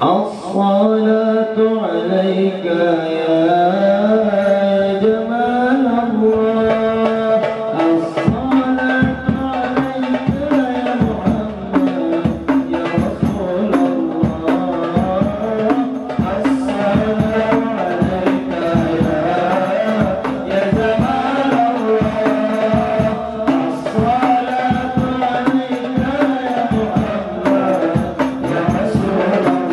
الصلاة عليك يا جمال الله، الصلاة عليك يا محمد يا رسول الله، السلام عليك يا جمال الله، الصلاة عليك يا محمد يا رسول الله.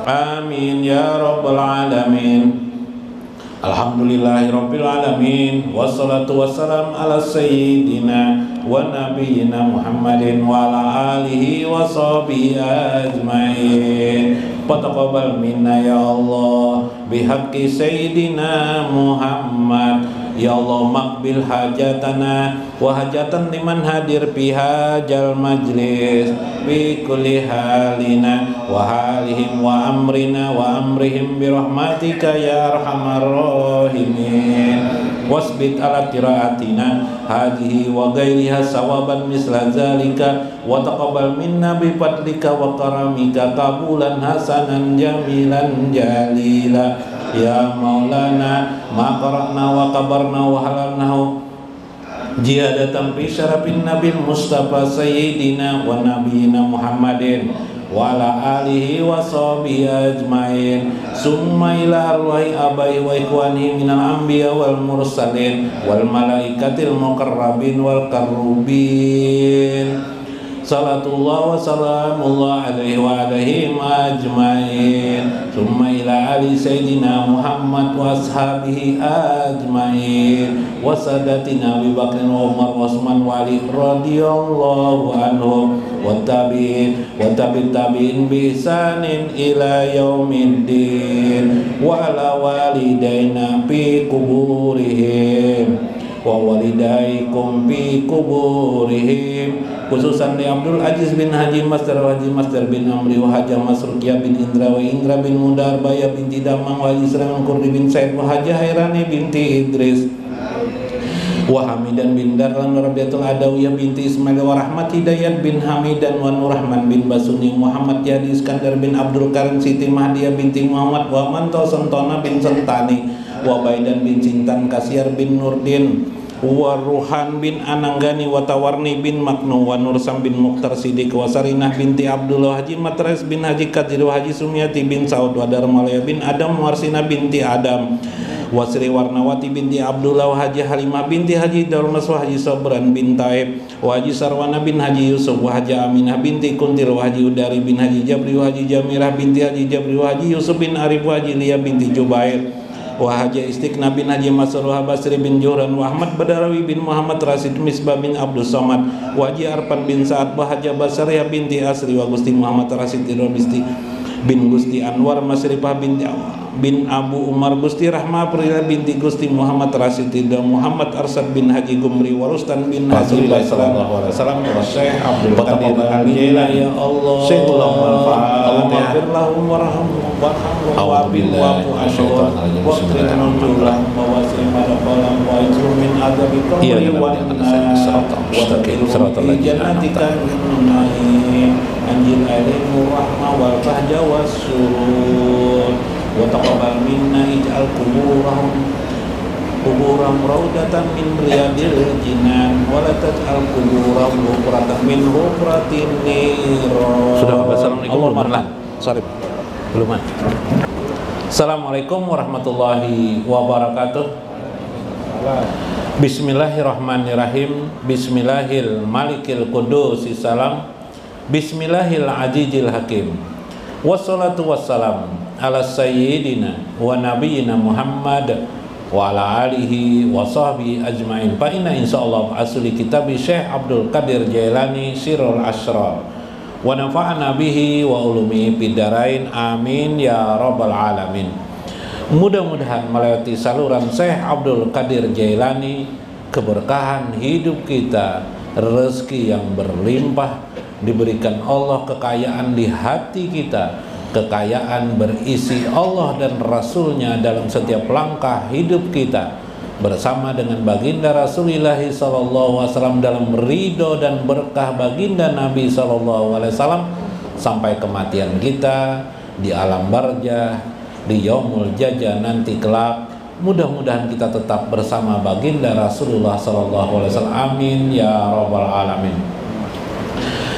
Amin ya rabbal alamin. Alhamdulillahirabbil alamin. Wassalatu wassalam ala sayyidina wa nabiyyina Muhammadin wa ala alihi wa sahbihi ajmain. Fataqabbal minna ya Allah bihaqqi sayyidina Muhammad. Ya Allah makbil hajatana wa hajatan liman hadir fi hajal majlis bi kulli halina wa halihim wa amrihim bi rahmatika ya arhamar rahimin. Wasbit ala qiraatina hadhihi wa ghairiha sawaban misla zalika wa taqabbal minna bi fadlika wa karamika qabulan hasanan jamilan jalila. Ya Maulana ma qara'na wa kabarna wa halalnahu jihadatan fi syarafin nabil mustafa sayyidina wa nabiyina Muhammadin wa ala alihi wa sahbihi ajmain. Summa ila arwahi abai wa ikhwani minal anbiya wal mursalin wal malaikatil muqarrabin wal karubin. Salatullah wa salamullah alaihi wa alaihim ajmain. Summa ila ali sayyidina Muhammad wa ashabihi ajmain. Wa sadatina Abu Bakr wa Umar wa Utsman wa Ali radhiyallahu anhum wa tabi'in bi ihsanin ila yaumiddin. Wa ala walidaina fi kuburihim wa walidaykum fi kuburihim, khususan di Abdul Aziz bin Haji Master bin Amri wa Haja Masruqiyah bin Indra wa Indra bin Mudar Baya binti Damang wa Haji Serangan Kurdi bin Said wa Haja Hairani binti Idris wa Hamidan bin Darlan wa Rabiatul Adawiyah binti Ismail wa Rahmat Hidayat bin Hamidan wa Nurrahman bin Basuni Muhammad Yadi Iskandar bin Abdul Karim Siti Mahdiyah binti Muhammad wa Manto Sentona bin Sentani wa Baidan bin Cintan Kasyar bin Nurdin wa Ruhan bin Ananggani wa Tawarni bin Maknu wa Nursam bin Mukhtar Sidik wa Sarinah binti Abdullah Haji Matres bin Haji Kadir wa Haji Sumiati bin Saud wa Darmalaya bin Adam Warsina binti Adam wa Sri Warnawati binti Abdullah wa Haji Halimah binti Haji Dalmas wa Haji Sobran bin Taib wa Haji Sarwana bin Haji Yusuf wa Haji Aminah binti Kuntir wa Haji Udari bin Haji Jabri wa Haji Jamirah binti Haji Jabri wa Haji Yusuf bin Arif wa Haji Lia binti Jubair wa Haji Istiqna bin Haji Masrur wa Basri bin Juhran wa Ahmad Badarawi bin Muhammad Rasid Misbah bin Abdul Somad wa Haji Arpan bin Sa'ad wa Haji Basariah binti Asri wa Gusti Muhammad Rasid Irobisti bin Gusti Anwar Masrifah bin Abu Umar Gusti Rahma Prila binti Gusti Muhammad Rasid Ida Muhammad Arsad bin Haji Gumri Warustan bin Haji sallallahu alaihi wasallam wa Syekh Abdul Qadir Al-Jilani ya Allah Syaikhullah Allahumma fir lahum warhamhum wa billahi asyaitanir bismillahirrahmanirrahim wa wasrim ala qalam wa ijru min adabi qabri wa siratal ladzina anjil alimur rahmah wal fahja was surur wa taqabbal minna ij'al quburahum raudatan min riyadil jinan wa la taj'al quburahum hufratan min hufratin niran. Sudah. Assalamualaikum warahmatullahi wabarakatuh. Belum. Assalamualaikum warahmatullahi wabarakatuh. Bismillahirrahmanirrahim. Bismillahil malikil qudus salam. Bismillahil azizil hakim. Wassalatu wassalam ala sayyidina wa nabiyyina Muhammad wa ala alihi wa sahbihi ajmain. Fa inna insyaallah asli kitab Syekh Abdul Qadir Jailani Sirrul Asrar wa nafa'ana bihi wa ulumi bidarain amin ya rabbal alamin. Mudah-mudahan melewati saluran Syekh Abdul Qadir Jailani keberkahan hidup kita, rezeki yang berlimpah diberikan Allah, kekayaan di hati kita, kekayaan berisi Allah dan Rasulnya dalam setiap langkah hidup kita, bersama dengan baginda Rasulullah SAW dalam ridho dan berkah baginda Nabi SAW sampai kematian kita di alam barzah, di yaumul jajah nanti kelak. Mudah-mudahan kita tetap bersama baginda Rasulullah SAW. Amin ya rabbal alamin.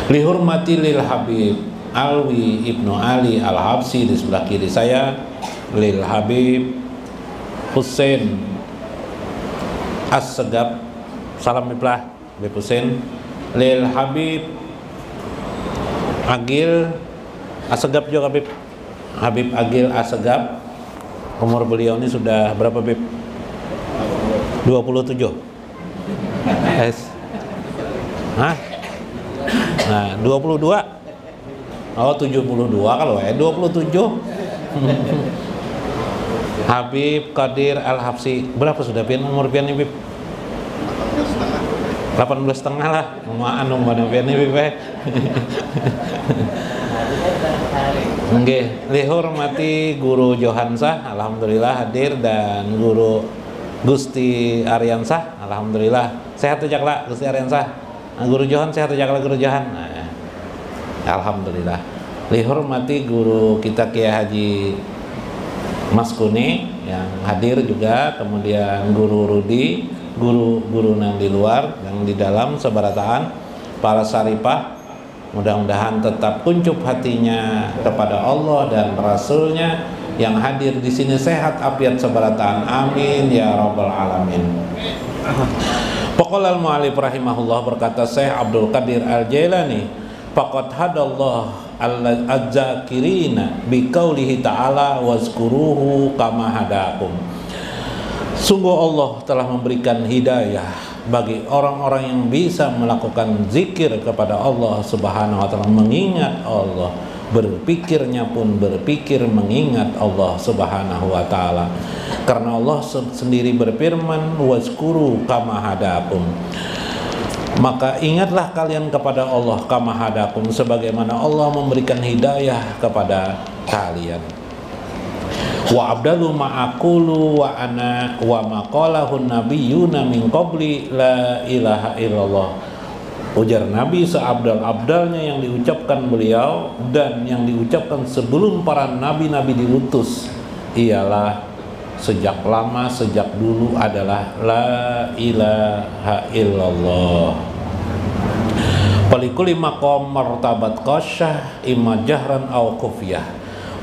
Lihurmati lil Habib Alwi Ibnu Ali Al-Habsi di sebelah kiri saya, lil Habib Husain As-Segap, salam miplah Habib Husain, lil Habib Agil As-Segap juga Habib Habib Agil Asegaf. Umur beliau ini sudah berapa, Bib? 27. Hah? Nah, 22. Oh, 72 kalau 27. Habib Qadir Al-Habsyi. Berapa sudah pian umur pian nih, Bib? 18,5 lah. Maan umur pian nih, Bib. Nggih, dihormati Guru Johansah, alhamdulillah hadir, dan Guru Gusti Aryansah, alhamdulillah sehat tuh jakla Gusti Aryansah. Guru Johan sehat tuh jakla Guru Johan. Nah, alhamdulillah. Dihormati guru kita Kiai Haji Mas Kuni yang hadir juga, kemudian Guru Rudi, guru-guru yang di luar, yang di dalam sebarataan, para saripah. Mudah-mudahan tetap kuncup hatinya kepada Allah dan Rasulnya, yang hadir di sini sehat afiat sebarataan, amin ya rabbal alamin. Paqala al-mu'allif rahimahullah, berkata Syekh Abdul Qadir Al-Jailani, faqad hadallah al-zakirina biqaulihi ta'ala wazkuruhu kama hadakum. Sungguh Allah telah memberikan hidayah bagi orang-orang yang bisa melakukan zikir kepada Allah Subhanahu wa taala, mengingat Allah, berpikirnya pun berpikir mengingat Allah Subhanahu wa taala. Karena Allah sendiri berfirman, wazkuru kama hadakum. Maka ingatlah kalian kepada Allah kama hadakum, sebagaimana Allah memberikan hidayah kepada kalian. Wa abdalu ma'akulu wa ana wa maqalahun nabiyyuna min qabli la ilaha illallah. Ujar Nabi seabdal-abdalnya yang diucapkan beliau dan yang diucapkan sebelum para nabi-nabi diutus ialah sejak lama, sejak dulu adalah la ilaha illallah. Palikuli maqam martabat qasyah imma jahran aw khufyah.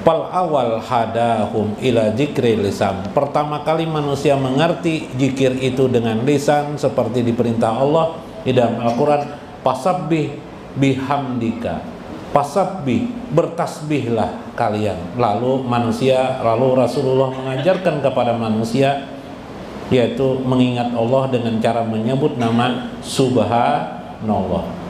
Pal awal hadahum ila dzikri lisan. Pertama kali manusia mengerti zikir itu dengan lisan, seperti diperintah Allah di dalam Al-Quran, fasabbih bihamdika. Fasabbih, bertasbihlah kalian. Lalu Rasulullah mengajarkan kepada manusia, yaitu mengingat Allah dengan cara menyebut nama Subhanallah.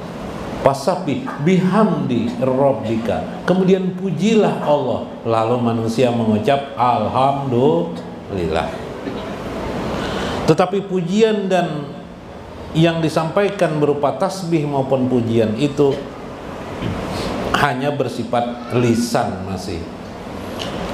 Fasabbih bihamdi rabbika. Kemudian pujilah Allah. Lalu manusia mengucap alhamdulillah. Tetapi pujian dan yang disampaikan berupa tasbih maupun pujian itu hanya bersifat lisan masih.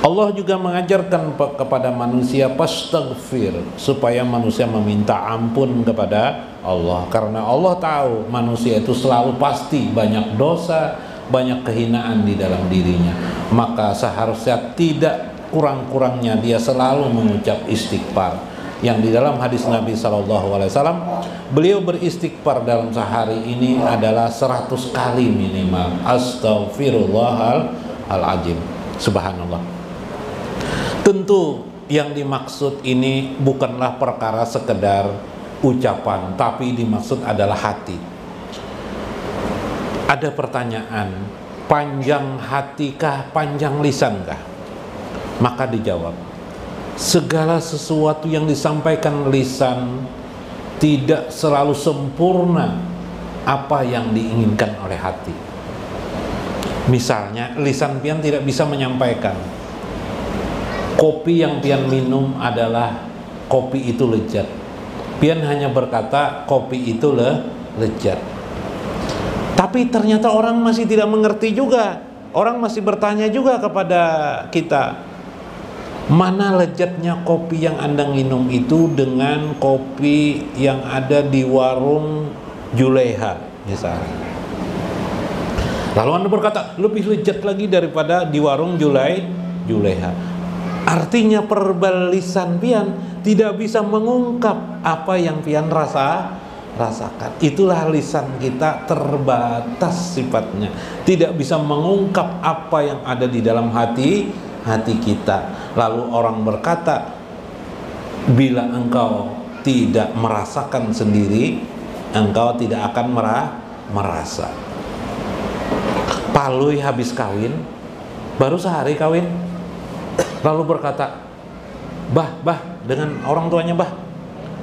Allah juga mengajarkan kepada manusia fastaghfir, supaya manusia meminta ampun kepada Allah, karena Allah tahu manusia itu selalu pasti banyak dosa, banyak kehinaan di dalam dirinya. Maka seharusnya tidak kurang-kurangnya dia selalu mengucap istighfar. Yang di dalam hadis Nabi SAW, beliau beristighfar dalam sehari ini adalah 100 kali minimal. Astaghfirullahaladzim. Subhanallah. Tentu yang dimaksud ini bukanlah perkara sekedar ucapan, tapi dimaksud adalah hati. Ada pertanyaan, panjang hatikah, panjang lisankah? Maka dijawab, segala sesuatu yang disampaikan lisan tidak selalu sempurna apa yang diinginkan oleh hati. Misalnya lisan pian tidak bisa menyampaikan kopi yang pian minum adalah kopi itu lezat. Pian hanya berkata kopi itu lezat. Tapi ternyata orang masih tidak mengerti juga. Orang masih bertanya juga kepada kita, mana lezatnya kopi yang Anda minum itu dengan kopi yang ada di warung Juleha misalnya. Lalu Anda berkata, lebih lezat lagi daripada di warung Juleha. Artinya perbal lisan pian tidak bisa mengungkap apa yang pian rasakan. Itulah lisan kita terbatas sifatnya, tidak bisa mengungkap apa yang ada di dalam hati kita. Lalu orang berkata, bila engkau tidak merasakan sendiri, engkau tidak akan merasa. Palui habis kawin, baru sehari kawin, lalu berkata, bah, dengan orang tuanya, bah,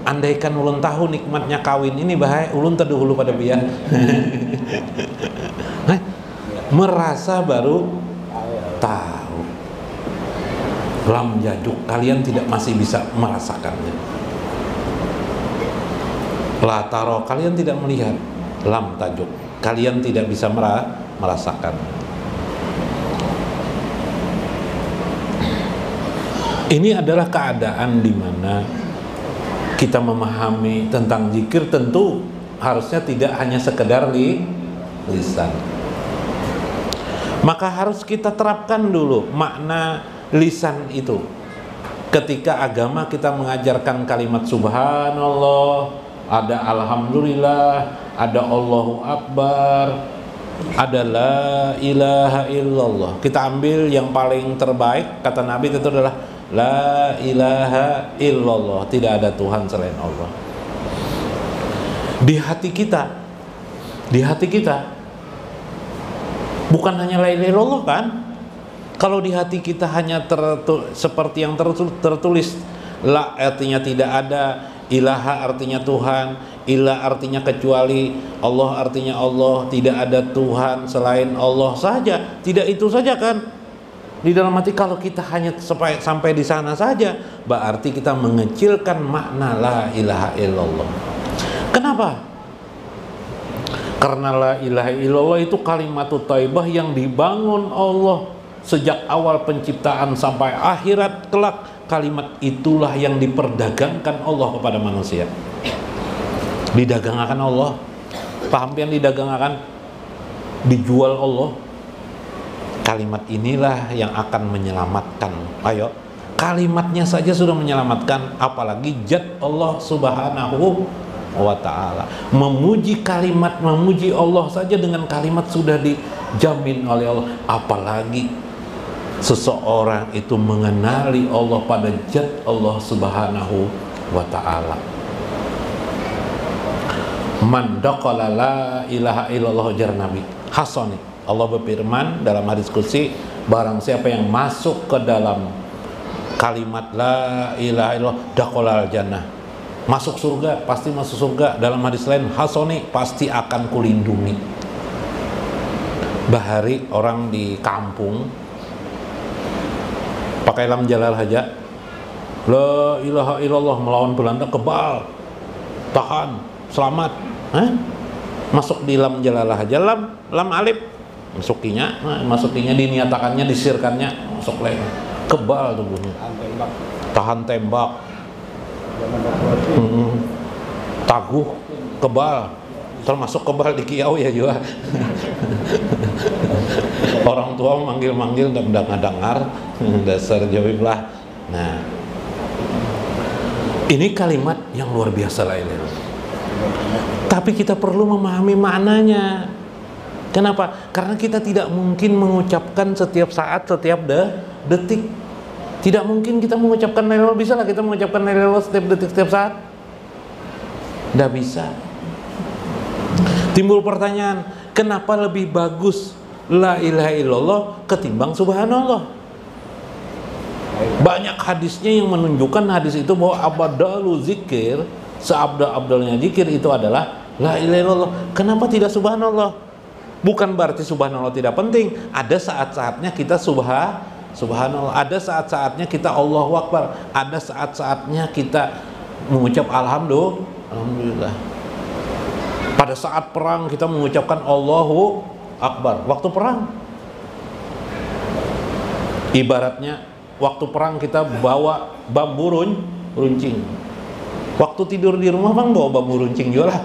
andaikan ulun tahu nikmatnya kawin ini, bah, ulun teduhulu pada biar. Merasa baru tahu. Lam jajuk, kalian masih bisa merasakannya. La taro, kalian tidak melihat. Lam tajuk, kalian tidak bisa merasakan. Ini adalah keadaan di mana kita memahami tentang zikir, tentu harusnya tidak hanya sekedar lisan. Maka harus kita terapkan dulu makna lisan itu. Ketika agama kita mengajarkan kalimat subhanallah, ada alhamdulillah, ada Allahu Akbar, ada la ilaha illallah. Kita ambil yang paling terbaik, kata Nabi itu adalah la ilaha illallah, tidak ada Tuhan selain Allah. Di hati kita bukan hanya la ilaha illallah kan? Kalau di hati kita hanya seperti yang tertulis, la artinya tidak ada, ilaha artinya Tuhan, ilah artinya kecuali, Allah artinya Allah, tidak ada Tuhan selain Allah saja. Tidak itu saja kan? Di dalam hati, kalau kita hanya sampai di sana saja, berarti kita mengecilkan makna la ilaha illallah. Kenapa? Karena la ilaha illallah itu kalimatut thayyibah yang dibangun Allah sejak awal penciptaan sampai akhirat kelak. Kalimat itulah yang diperdagangkan Allah kepada manusia. Didagangkan Allah. Paham yang didagangkan? Dijual Allah. Kalimat inilah yang akan menyelamatkan. Ayo, kalimatnya saja sudah menyelamatkan, apalagi zat Allah Subhanahu wa ta'ala. Memuji kalimat, memuji Allah saja dengan kalimat sudah dijamin oleh Allah, apalagi seseorang itu mengenali Allah pada zat Allah Subhanahu wa ta'ala. Man daqala la ilaha illallah, jar Nabi Hasani, Allah berfirman dalam hadis qudsi, barang siapa yang masuk ke dalam kalimat la ilaha illallah daqalal jannah, masuk surga, pasti masuk surga. Dalam hadis lain, Hasani, pasti akan kulindungi. Bahari orang di kampung pakai lam jalal haja, la ilaha illallah, melawan Belanda, kebal, tahan, selamat. Masuk di lam jalal haja, lam alif, masukinya diniatakannya, disirkannya, masuk lagi, kebal tubuhnya, tahan tembak, taguh, kebal, termasuk kebal di kiau ya juga. Orang tua manggil-manggil dan dengar dasar jawab lah. Nah, ini kalimat yang luar biasa lah ini. Tapi kita perlu memahami maknanya. Kenapa? Karena kita tidak mungkin mengucapkan setiap saat, setiap detik. Tidak mungkin kita mengucapkan la ilaha illallah. Bisa lah kita mengucapkan la ilaha illallah setiap detik, setiap saat? Tidak bisa. Timbul pertanyaan, kenapa lebih bagus la ilaha illallah ketimbang subhanallah? Banyak hadisnya yang menunjukkan hadis itu bahwa abdalu zikir, seabdal-abdalnya zikir itu adalah la ilaha illallah. Kenapa tidak subhanallah? Bukan berarti subhanallah tidak penting. Ada saat-saatnya kita subhanallah, ada saat-saatnya kita Allahu Akbar, ada saat-saatnya kita mengucap alhamdulillah. Pada saat perang kita mengucapkan Allahu Akbar. Waktu perang, ibaratnya waktu perang kita bawa bambu runcing. Waktu tidur di rumah bang bawa bambu runcing juga lah.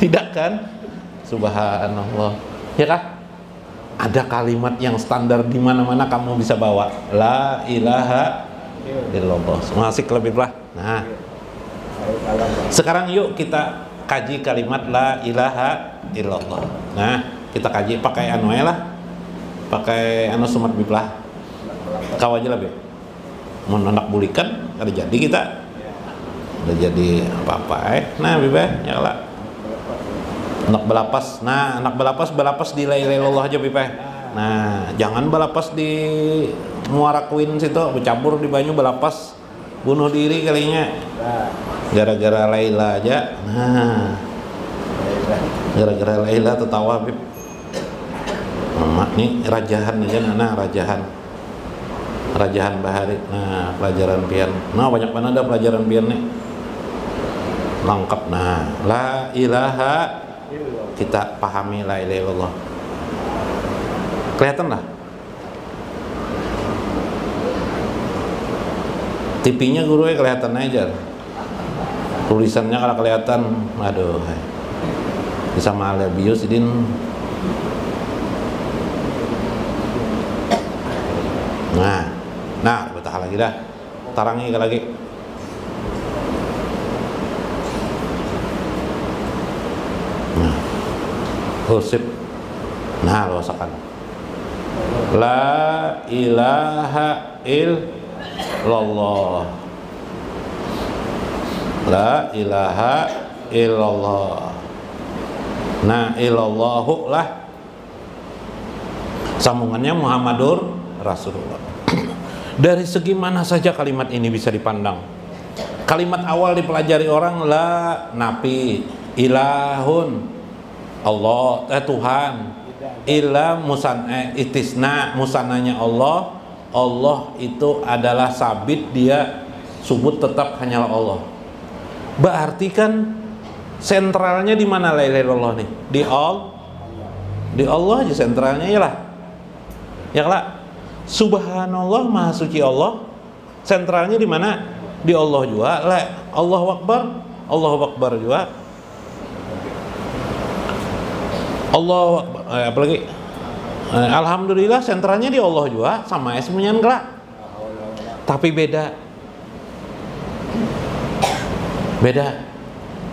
Tidak kan? Subhanallah. Ya kan? Ada kalimat yang standar di mana-mana kamu bisa bawa. La ilaha illallah. Masih lebih lah. Nah, sekarang yuk kita kaji kalimat la ilaha illallah. Nah, kita kaji pakai anu lah. Pakai anu sumat biblah. Kau aja lah be. Mau anak bulikan ada jadi kita. Udah jadi apa-apa Nah, bibe nyala. Anak belapas. Nah, anak belapas di la ilaha illallah aja bibe. Nah, jangan balapas di Muara Kuin situ, bercampur di banyu balapas, bunuh diri kalinya. Gara-gara Laila aja. Nah, gara-gara Laila tertawa Bib. Mak nih rajahan aja, nah rajahan Bahari. Nah, pelajaran pian. Nah, banyak mana ada pelajaran pian nih. Lengkap. Nah, la ilaha, kita pahami la ilaha illallah. Kelihatan lah. TV-nya guru kelihatan aja. Tulisannya kalau kelihatan, aduh. Bisa malah bius idin. Nah, betah lagi dah. Tarangi lagi. Nah, sip. Nah, losakan. La ilaha illallah. La ilaha illallah. Nah, illallahu lah sambungannya Muhammadur Rasulullah. Dari segi mana saja kalimat ini bisa dipandang. Kalimat awal dipelajari orang la napi, ilahun Allah, Tuhan. Ila itisna, musananya Allah. Allah itu adalah sabit, dia subut tetap hanyalah Allah. Berarti kan sentralnya di mana la ilaha illallah nih? Di Allah aja sentralnya ya lah. Ya lah. Subhanallah, maha suci Allah. Sentralnya di mana? Di Allah juga. La Allahu Akbar juga. Allah apalagi alhamdulillah sentralnya di Allah juga, sama ismunya enggak. Tapi beda.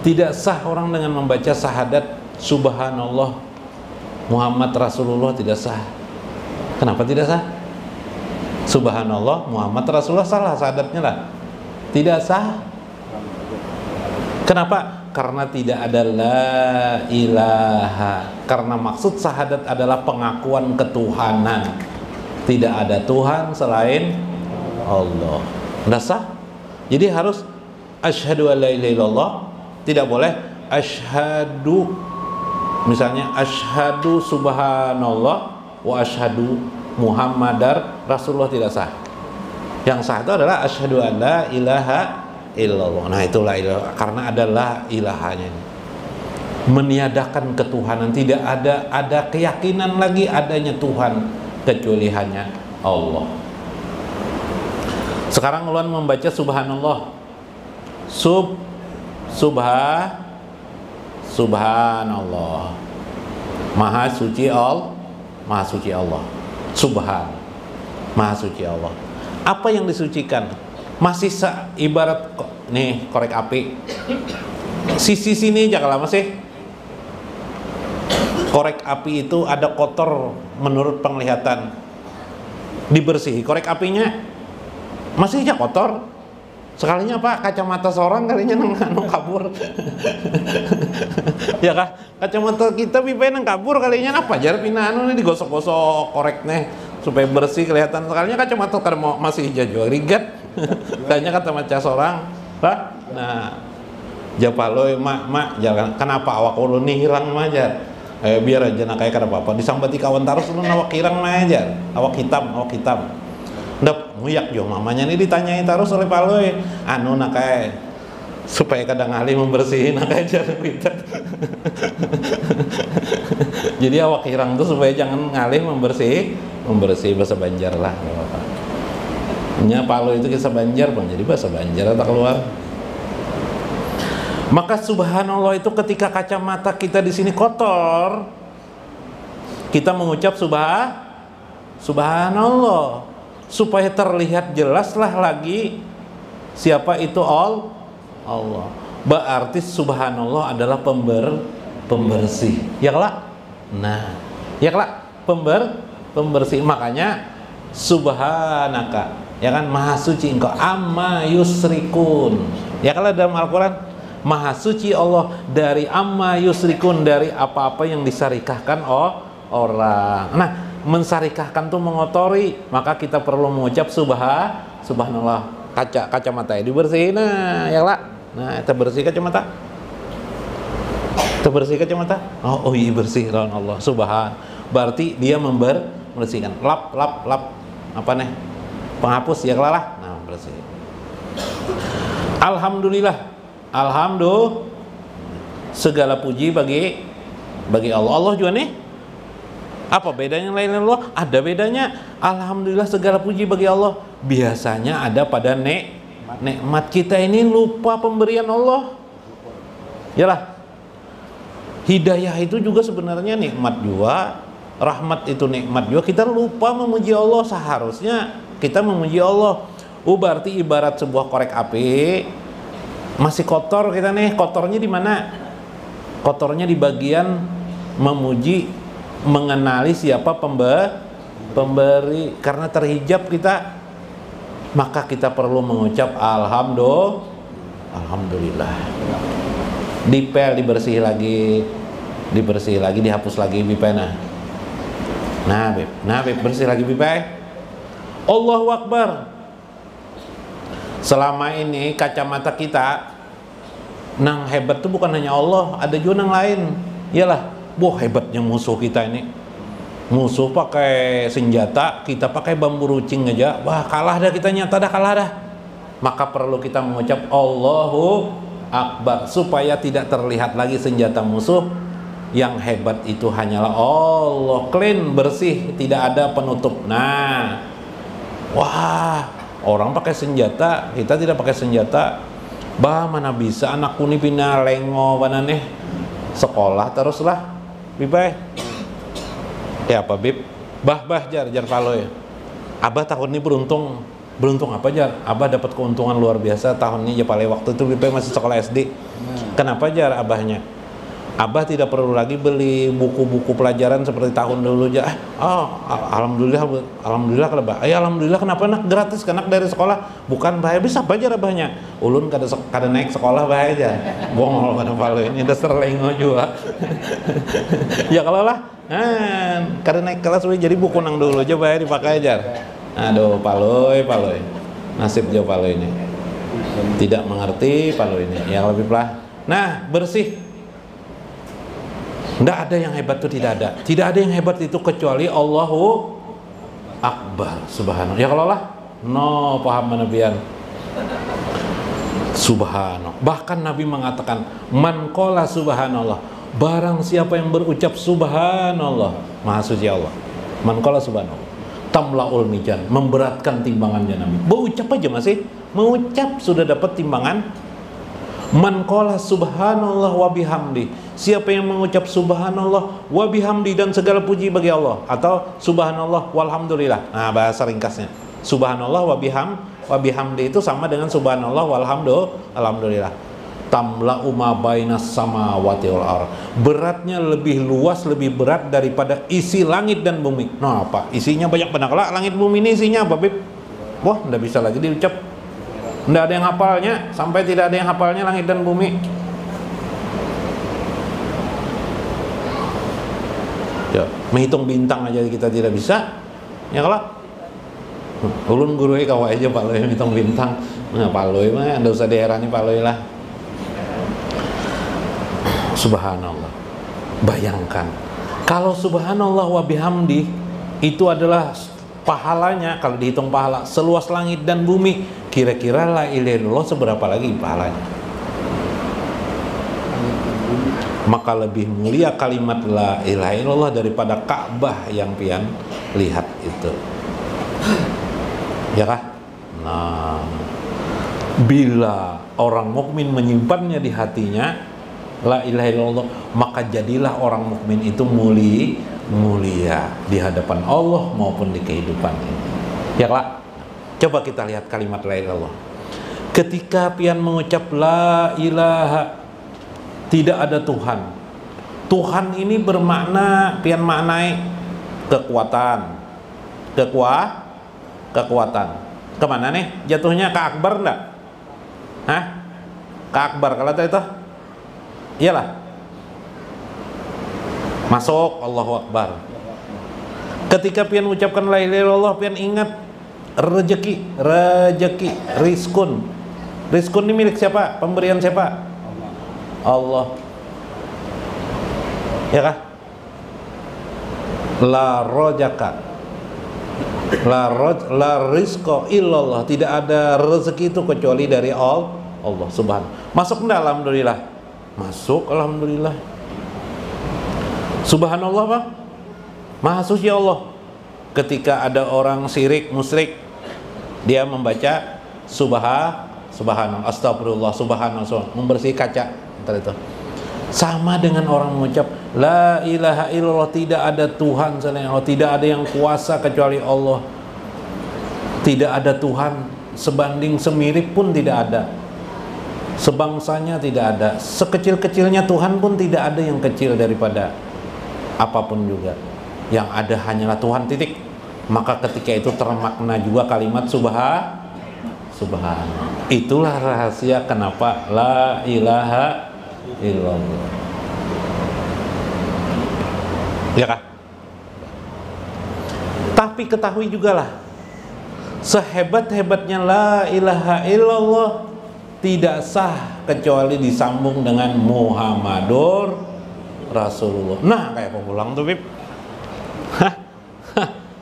Tidak sah orang dengan membaca syahadat subhanallah Muhammad Rasulullah, tidak sah. Kenapa tidak sah? Subhanallah Muhammad Rasulullah salah syahadatnya lah. Tidak sah. Kenapa? Karena tidak ada la ilaha. Karena maksud syahadat adalah pengakuan ketuhanan. Tidak ada Tuhan selain Allah. Tidak sah. Jadi harus asyhadu an la ilaha illallah. Tidak boleh asyhadu, misalnya asyhadu subhanallah wa asyhadu muhammadar rasulullah, tidak sah. Yang sah itu adalah asyhadu an la ilaha illallah. Nah, itulah ilah, karena adalah ilahanya ini. Meniadakan ketuhanan, tidak ada keyakinan lagi adanya Tuhan kecuali hanya Allah. Sekarang ulun membaca subhanallah. Subhanallah. Maha suci Allah. Subhan. Maha suci Allah. Apa yang disucikan? Masih ibarat nih korek api. Sisi sini aja kalau masih korek api itu ada kotor menurut penglihatan. Dibersihi korek apinya masih aja kotor. Sekalinya Pak, kacamata seorang kalinya nang kabur. Ya kah? Kacamata kita pipe nang kabur kalinya apa jar pina anu nih digosok-gosok koreknya supaya bersih kelihatan. Sekalinya kacamata kada mau masih hijau rigat. Kayaknya kacamata seorang, Pak. Nah, japaloy mak jangan kenapa awak ulun nih hilang aja. Biar aja nak kayak kada apa-apa. Disambati kawan terus ulun awak hirang aja. Awak hitam. Ndap nguyak jo mamanya ini ditanyain terus oleh paloy anu nak kayak supaya kadang ahli membersihin nak kayak jar kita. Jadi awak hirang tuh supaya jangan ngalih membersih bahasa Banjar lah. Nya paloy itu kisah Banjar bang, jadi bahasa Banjar tak keluar. Maka subhanallah itu ketika kacamata kita di sini kotor, kita mengucap subhanallah supaya terlihat jelaslah lagi siapa itu Allah. Berarti subhanallah adalah pembersih. Ya kelak. Nah, ya kelak pembersih. Makanya subhanaka, ya kan, maha suci engkau amma yusrikun. Ya kalau dalam Al-Qur'an maha suci Allah dari amma yusrikun, dari apa-apa yang disarikahkan orang. Nah, mensarikahkan tuh mengotori, maka kita perlu mengucap subhanallah. Kacamata dibersihin, nah ya lah. Nah, kita bersih kacamata. Kita bersih kacamata. Oh iya bersih, Allah. Subhan. Berarti dia membersihkan. Lap. Apa nih? Penghapus ya lah. Nah, bersih. Alhamdulillah. Segala puji bagi Allah. Allah juga nih. Apa bedanya lain Allah? Ada bedanya. Alhamdulillah segala puji bagi Allah. Biasanya ada pada nikmat kita ini lupa pemberian Allah. Yalah. Hidayah itu juga sebenarnya nikmat juga. Rahmat itu nikmat juga. Kita lupa memuji Allah. Seharusnya kita memuji Allah. Berarti ibarat sebuah korek api masih kotor kita nih. Kotornya di mana? Kotornya di bagian memuji, mengenali siapa pemberi. Karena terhijab kita, maka kita perlu mengucap alhamdulillah. Dipel, dibersih lagi, dihapus lagi bipena. Nah beb, bersih lagi bipay. Allahu Akbar. Selama ini kacamata kita nang hebat tuh bukan hanya Allah, ada juga nang lain. Iyalah, hebatnya musuh kita ini. Musuh pakai senjata, kita pakai bambu runcing aja. Wah, kalah dah kita, nyata dah kalah dah. Maka perlu kita mengucap Allahu Akbar supaya tidak terlihat lagi senjata musuh. Yang hebat itu hanyalah Allah, clean, bersih, tidak ada penutup. Nah, wah, orang pakai senjata, kita tidak pakai senjata. Mana bisa anakku nih pindah lengo nih sekolah teruslah bibay. Ya apa bib? Jar paloy. Abah tahun ini beruntung apa jar? Abah dapat keuntungan luar biasa tahun ini. Ya paling waktu itu bibay masih sekolah SD. Kenapa jar abahnya? Abah tidak perlu lagi beli buku-buku pelajaran seperti tahun dulu aja. Alhamdulillah kalau bah. Alhamdulillah kenapa nak gratis kanak dari sekolah? Bukan bahaya bisa belajar abahnya. Ulun kada naik sekolah bahaya aja. Bongol pada palu ini dasar lengo juga. Ya kalau lah. Kada naik kelas jadi buku nang dulu aja bahaya dipakai aja. Aduh paloy. Nasib jauh palu ini. Tidak mengerti palu ini. Yang lebih pelah. Nah, bersih. Tidak ada yang hebat itu, tidak ada. Tidak ada yang hebat itu kecuali Allahu Akbar. Subhanallah. Ya kalau lah, paham manabian. Subhanallah. Bahkan Nabi mengatakan, man qala subhanallah. Barang siapa yang berucap subhanallah, Maha suci Allah. Man qala subhanallah. Tamlaul mizan, memberatkan timbangannya Nabi. Berucap aja masih, mengucap sudah dapat timbangan. Man qala subhanallah wa bihamdi. Siapa yang mengucap subhanallah wa bihamdi dan segala puji bagi Allah, atau subhanallah walhamdulillah. Nah, bahasa ringkasnya. Subhanallah wa bihamdi itu sama dengan subhanallah walhamdulillah. Tamla'u ma bainas samawati wal ardh. Beratnya lebih luas, lebih berat daripada isi langit dan bumi. Nah, apa? Isinya banyak benar lah. Langit bumi ini isinya apa, Bib? Wah, enggak bisa lagi diucap. Tidak ada yang hafalnya, sampai tidak ada yang hafalnya langit dan bumi. Ya, menghitung bintang aja kita tidak bisa. Ya kalau ulun guru kau aja Pak Loy menghitung bintang. Nah, Pak Loy mah enggak usah diherani Pak Loy lah. Subhanallah. Bayangkan kalau subhanallah wa bihamdi itu adalah pahalanya, kalau dihitung pahala seluas langit dan bumi, kira-kira la ilaha illallah seberapa lagi pahalanya? Maka lebih mulia kalimat la ilaha illallah daripada Ka'bah yang pian lihat itu. Ya kah? Nah, bila orang mukmin menyimpannya di hatinya la ilaha illallah, maka jadilah orang mukmin itu mulia di hadapan Allah maupun di kehidupan ini. Ya lah, coba kita lihat kalimat la ilaha illallah. Ketika pian mengucap la ilaha, tidak ada Tuhan. Tuhan ini bermakna pian maknai kekuatan. Kemana nih? Jatuhnya ke akbar enggak? Hah? Ke akbar kalau itu? Iyalah. Masuk Allahu Akbar. Ketika pian ucapkan la ilaha illallah, pian ingat rezeki, rizkun. Rizkun ini milik siapa? Pemberian siapa? Allah. Ya kah? La rojaka, la rizqa illallah. Tidak ada rezeki itu kecuali dari Allah subhanahu. Masuk enggak? Alhamdulillah. Masuk, alhamdulillah. Subhanallah, Bang. Maha suci Allah. Ketika ada orang syirik, musyrik, dia membaca subhanallah, astagfirullah, subhanallah, membersih kaca, itu sama dengan orang mengucap la ilaha illallah, tidak ada Tuhan selain Allah, tidak ada yang kuasa kecuali Allah, tidak ada Tuhan sebanding semirip pun tidak ada, sebangsanya tidak ada, sekecil-kecilnya Tuhan pun tidak ada yang kecil daripada apapun juga, yang ada hanyalah Tuhan, titik. Maka ketika itu termakna juga kalimat subhan. Itulah rahasia kenapa la ilaha illallah. Ya kan? Tapi ketahui juga lah, sehebat-hebatnya la ilaha illallah tidak sah kecuali disambung dengan Muhammadur Rasulullah. Nah, kayak apa pulang tuh, Bib?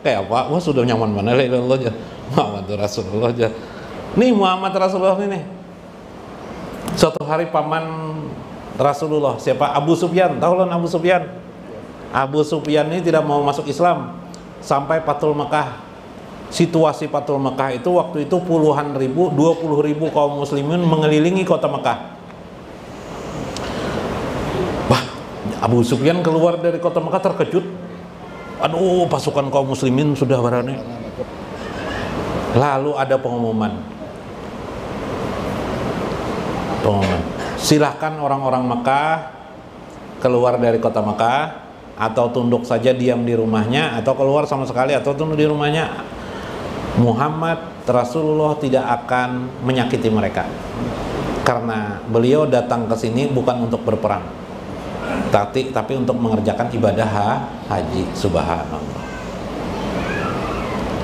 Kayak apa? Wah, sudah nyaman mana la ilaha illallah aja. Muhammadur Rasulullah aja. Nih Muhammad Rasulullah ini. Suatu hari paman Rasulullah, siapa? Abu Sufyan. Tahu kan Abu Sufyan? Abu Sufyan ini tidak mau masuk Islam sampai Fathul Mekah. Situasi Fathul Mekah itu waktu itu puluhan ribu, 20 ribu kaum muslimin mengelilingi kota Mekah. Wah, Abu Sufyan keluar dari kota Mekah terkejut. Aduh, pasukan kaum muslimin sudah berani. Lalu ada pengumuman. Silahkan orang-orang Mekah keluar dari kota Mekah, atau tunduk saja diam di rumahnya, atau keluar sama sekali, atau tunduk di rumahnya. Muhammad Rasulullah tidak akan menyakiti mereka, karena beliau datang ke sini bukan untuk berperang, tapi untuk mengerjakan ibadah haji. Subhanallah.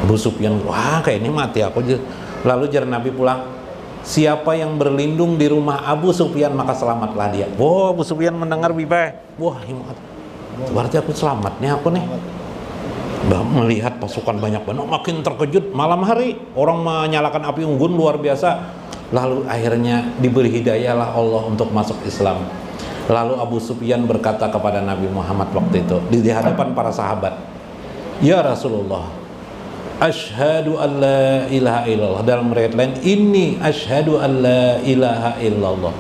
Abu Sufyan, wah kayak ini mati aku. Lalu jar Nabi pulang, siapa yang berlindung di rumah Abu Sufyan maka selamatlah dia. Wah, Abu Sufyan mendengar bibay, wah berarti aku selamatnya aku nih. Melihat pasukan banyak banget, makin terkejut. Malam hari orang menyalakan api unggun luar biasa. Lalu akhirnya diberi hidayahlah Allah untuk masuk Islam. Lalu Abu Sufyan berkata kepada Nabi Muhammad waktu itu di hadapan para sahabat, ya Rasulullah, asyhadu an la ilaha illallah. Dalam riwayat lain, inni asyhadu an la ilaha illallah.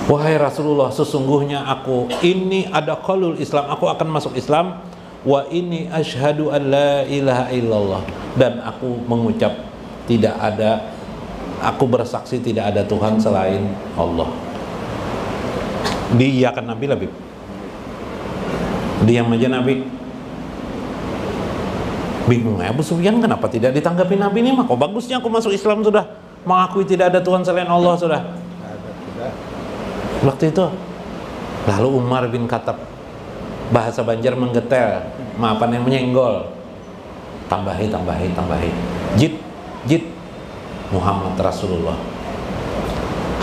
Wahai Rasulullah, sesungguhnya aku ini ada qalul Islam, aku akan masuk Islam. Wa inni asyhadu an la ilaha illallah, dan aku mengucap tidak ada, aku bersaksi tidak ada Tuhan selain Allah. Diiyakan Nabi lebih. Diam aja Nabi. Bingung Abu Sufyan, kenapa tidak ditanggapi Nabi ini? Maka bagusnya aku masuk Islam sudah, mengakui tidak ada Tuhan selain Allah sudah. Waktu itu lalu Umar bin Khattab, bahasa Banjar menggetel, maafan yang menyenggol, tambahi jid Muhammad Rasulullah.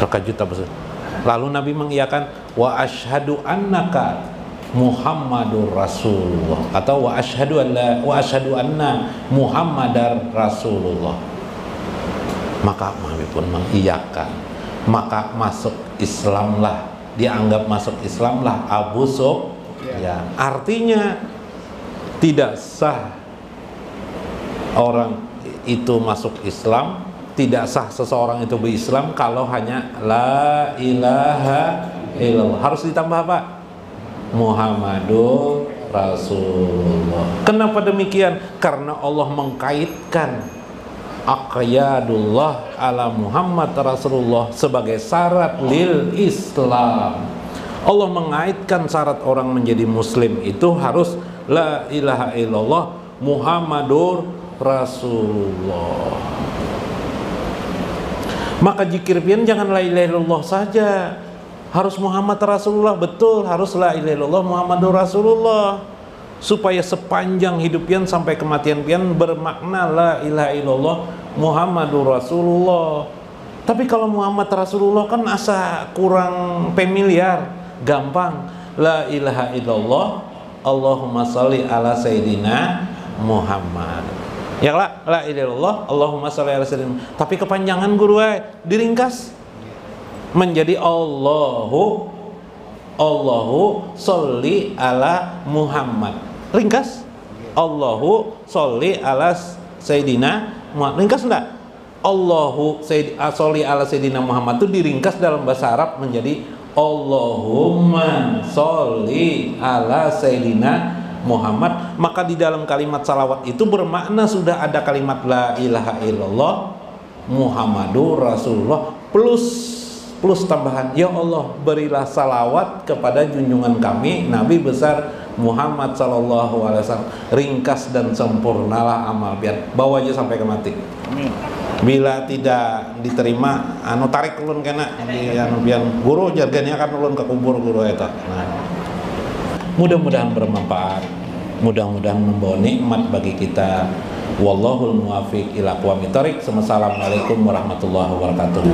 Terkejut Abu Sufyan. Lalu Nabi mengiyakan, wa asyhadu annaka Muhammadur Rasulullah, atau wa asyhadu anna Muhammadar Rasulullah. Maka Nabi pun mengiyakan, maka masuk Islamlah, dianggap masuk Islamlah Abu Sufyan. Artinya tidak sah orang itu masuk Islam, tidak sah seseorang itu berislam kalau hanya la ilaha illallah. Harus ditambah apa? Muhammadur Rasulullah. Kenapa demikian? Karena Allah mengkaitkan aqyadullah ala Muhammad Rasulullah sebagai syarat lil Islam. Allah mengaitkan syarat orang menjadi muslim itu harus la ilaha illallah Muhammadur Rasulullah. Maka zikir pian jangan la ilaha illallah saja, harus Muhammad Rasulullah. Betul, harus la ilaha illallah Muhammadur Rasulullah. supaya sepanjang hidup pian sampai kematian pian bermakna la ilaha illallah Muhammadur Rasulullah. Tapi kalau Muhammad Rasulullah kan asa kurang familiar, gampang. La ilaha illallah Allahumma sholli ala sayyidina Muhammad. Ya la ilaha illallah Allahumma sholli ala sayyidina. Tapi kepanjangan guru diringkas menjadi Allahu sholli ala Muhammad. Ringkas. Allahu sholli ala sayyidina Muhammad. Ringkas enggak? Allahu sholli ala sayyidina Muhammad itu diringkas dalam bahasa Arab menjadi Allahumma sholli ala sayyidina Muhammad. Maka di dalam kalimat salawat itu bermakna sudah ada kalimat la ilaha illallah Muhammadur Rasulullah plus tambahan, ya Allah berilah salawat kepada junjungan kami Nabi besar Muhammad sallallahu alaihi wasallam. Ringkas dan sempurnalah amal pian, bawa aja sampai ke mati. Amin. Bila tidak diterima tarik ulun kena di pian guru jargannya kan ulun ke kubur guru eta. Nah, mudah-mudahan bermanfaat, mudah-mudahan membawa nikmat bagi kita. Wallahul muwaffiq ila aqwamit thoriq. Assalamualaikum warahmatullahi wabarakatuh.